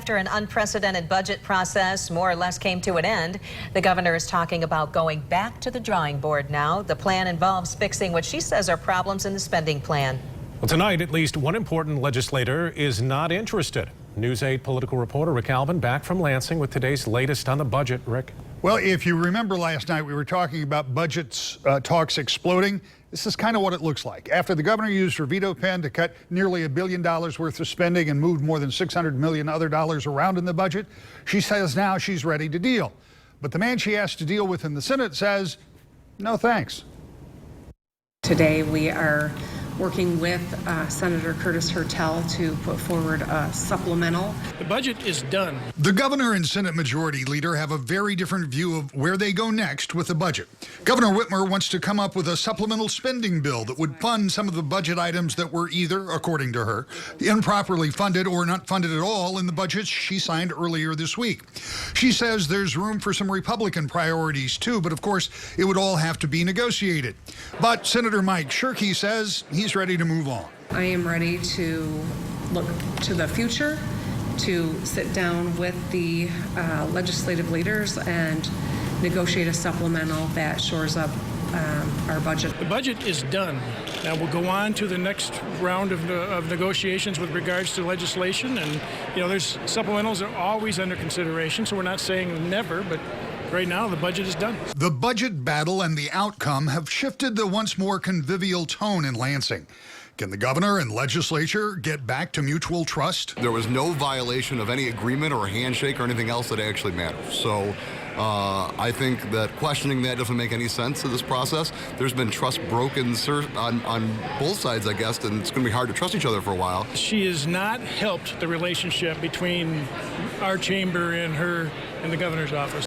After an unprecedented budget process more or less came to an end, the governor is talking about going back to the drawing board now. The plan involves fixing what she says are problems in the spending plan. Well, tonight, at least one important legislator is not interested. News 8 political reporter Rick Alvin back from Lansing with today's latest on the budget. Rick. Well, if you remember last night, we were talking about budgets talks exploding. This is kind of what it looks like. After the governor used her veto pen to cut nearly $1 billion worth of spending and moved more than $600 million other dollars around in the budget, she says now she's ready to deal. But the man she has to deal with in the Senate says, no thanks. Today we are working with Senator Curtis Hertel to put forward a supplemental. The budget is done. The governor and Senate Majority Leader have a very different view of where they go next with the budget. Governor Whitmer wants to come up with a supplemental spending bill that would fund some of the budget items that were either, according to her, improperly funded or not funded at all in the budgets she signed earlier this week. She says there's room for some Republican priorities too, but of course it would all have to be negotiated. But Senator Mike Shirkey says he's ready to move on. I am ready to look to the future, to sit down with the legislative leaders and negotiate a supplemental that shores up our budget. The budget is done. Now we'll go on to the next round of negotiations with regards to legislation, and there's supplementals are always under consideration, so we're not saying never, but right now, the budget is done. The budget battle and the outcome have shifted the once more convivial tone in Lansing. Can the governor and legislature get back to mutual trust? There was no violation of any agreement or handshake or anything else that actually matters. So I think that questioning that doesn't make any sense to this process. There's been trust broken on both sides, I guess, and it's going to be hard to trust each other for a while. She has not helped the relationship between our chamber and her and the governor's office.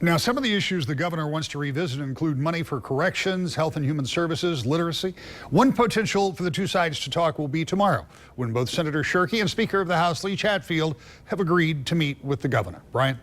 Now, some of the issues the governor wants to revisit include money for corrections, health and human services, literacy. One potential for the two sides to talk will be tomorrow, when both Senator Shirkey and Speaker of the House Lee Chatfield have agreed to meet with the governor. Brian?